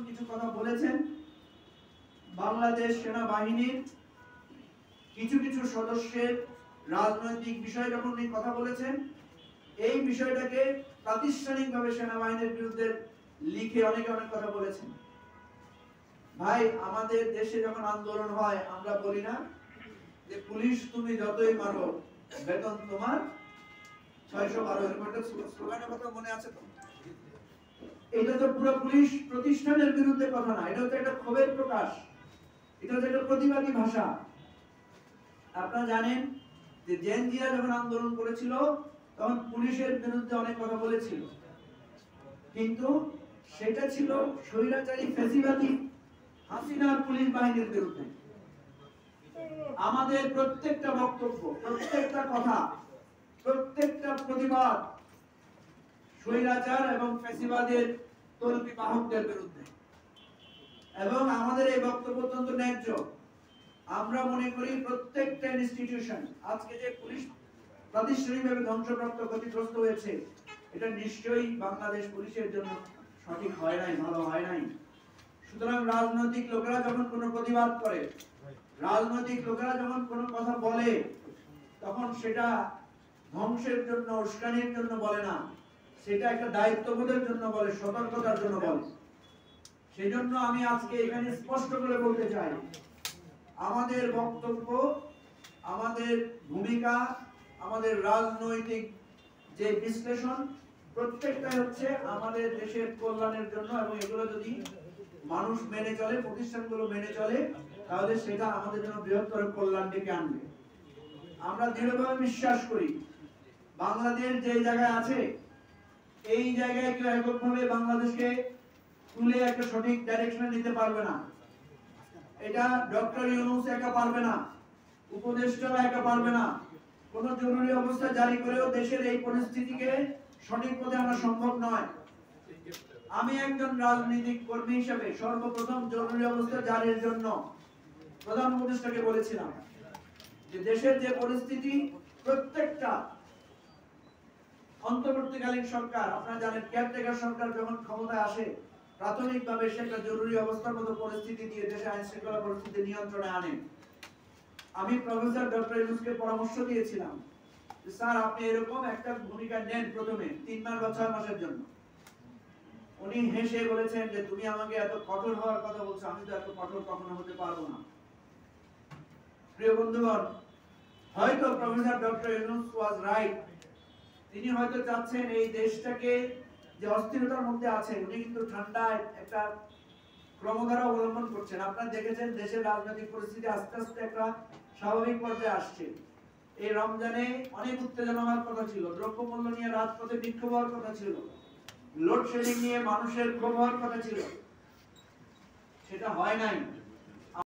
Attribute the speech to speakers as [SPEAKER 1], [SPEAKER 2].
[SPEAKER 1] কিছু কথা বলেছেন। বাংলাদেশ সেনাবাহিনীর কিছু কিছু সদস্যের রাজনৈতিক বিষয় যখন উনি কথা বলেছেন, এই বিষয়টাকে প্রাতিষ্ঠানিকভাবে সেনাবাহিনীর বিরুদ্ধে লিখে অনেকে অনেক কথা বলেছেন। ভাই, আমাদের দেশে যখন আন্দোলন হয় আমরা বলি না যে পুলিশ তুমি যতই মারো বেতন তোমার 612, এরকম একটা স্লোগানের কথা মনে আছে তো? এটা তো পুরো পুলিশ প্রতিষ্ঠানের বিরুদ্ধে কথা না, এটা হচ্ছে একটা ক্ষোভের প্রকাশ, এটা হচ্ছে একটা প্রতিবাদী ভাষা। আপনারা জানেন যে জেনজিরা যখন আন্দোলন করেছিল তখন পুলিশের বিরুদ্ধে অনেক কথা বলেছিল, কিন্তু সেটা ছিল স্বৈরাচারী ফ্যাসিবাদী হাসিনার পুলিশ বাহিনীর বিরুদ্ধে। আমাদের প্রত্যেকটা বক্তব্য, প্রত্যেকটা কথা, প্রত্যেকটা প্রতিবাদ স্বৈরাচার এবং ফ্যাসিবাদের তল্পি বাহকদের বিরুদ্ধে, এবং আমাদের এই বক্তব্য অত্যন্ত ন্যায্য। আমরা মনে করি প্রত্যেকটা ইনস্টিটিউশন আজকে যে পুলিশ প্রাতিষ্ঠানিকভাবে ধ্বংসপ্রাপ্ত, ক্ষতিগ্রস্ত হয়েছে, এটা নিশ্চয়ই বাংলাদেশ পুলিশের জন্য সঠিক হয় নাই, ভালো হয় নাই। সুতরাং রাজনৈতিক লোকেরা যখন কোনো প্রতিবাদ করে, রাজনৈতিক লোকেরা যখন কোনো কথা বলে, তখন সেটা ধ্বংসের জন্য, উস্কানির জন্য বলে না, সেটা একটা দায়িত্ববোধের জন্য বলে, সতর্কতার জন্য বলে। সেজন্য আমি আজকে এখানে স্পষ্ট করে বলতে চাই, আমাদের বক্তব্য, আমাদের ভূমিকা, আমাদের রাজনৈতিক যে বিশ্লেষণ, প্রত্যেকটাই হচ্ছে আমাদের দেশের কল্যাণের জন্য, এবং এগুলো যদি মানুষ মেনে চলে, প্রতিষ্ঠানগুলো মেনে চলে, তাহলে সেটা আমাদের জন্য বৃহত্তর কল্যাণ ডেকে আনবে। আমরা দৃঢ়ভাবে বিশ্বাস করি বাংলাদেশ যে জায়গায় আছে, এই জায়গায় কেউ এককভাবে বাংলাদেশকে তুলে একটা সঠিক ডাইরেকশনে নিতে পারবে না। এটা ডক্টর ইউনূস একা পারবে না, উপদেষ্টারা একা পারবে না। কোন জরুরি অবস্থা জারি করেও দেশের এই পরিস্থিতিকে সঠিক পথে আনা সম্ভব নয়। আমি একজন রাজনৈতিক কর্মী হিসেবে সর্বপ্রথম জরুরি অবস্থা জারির জন্য প্রধান উপদেষ্টাকে বলেছিলাম যে দেশের যে পরিস্থিতি, প্রত্যেকটা অন্তর্বর্তীকালীন সরকার, আপনারা জানেন কেয়ারটেকার সরকার যখন ক্ষমতায় আসে, প্রাথমিকভাবে সে একটা জরুরি অবস্থার মতো পরিস্থিতি দিয়ে দেশে আইন শৃঙ্খলা পরিস্থিতি নিয়ন্ত্রণে আনে। আমি প্রফেসর ডক্টর ইউনূসকে পরামর্শ দিয়েছিলাম যে স্যার, আপনি এরকম একটা ভূমিকা নেন প্রথমে 3 মাস বা 6 মাসের জন্য। উনি হেসে বলেছেন যে তুমি আমাকে এত কঠোর হওয়ার কথা বলছো, আমি তো এত কঠোর কখনো হতে পারবো না। প্রিয় বন্ধুগণ, হয়তো professor doctor Yunus was right. তিনি হয়তো চাচ্ছেন এই দেশটাকে, যে অস্থিরতার মধ্যে আছে, উনি কিন্তু ঠান্ডায় একটা ক্রমধারা অবলম্বন করছেন। আপনারা দেখেছেন দেশের রাজনৈতিক পরিস্থিতি আস্তে আস্তে একটা স্বাভাবিক পর্যায়ে আসছে। এই রমজানে অনেক উত্তেজনা হওয়ার কথা ছিল, দ্রব্যমূল্য নিয়ে রাজপথে বিক্ষোভ হওয়ার কথা ছিল, লোডশেডিং নিয়ে মানুষের ক্ষোভ হওয়ার কথা ছিল, সেটা হয় নাই।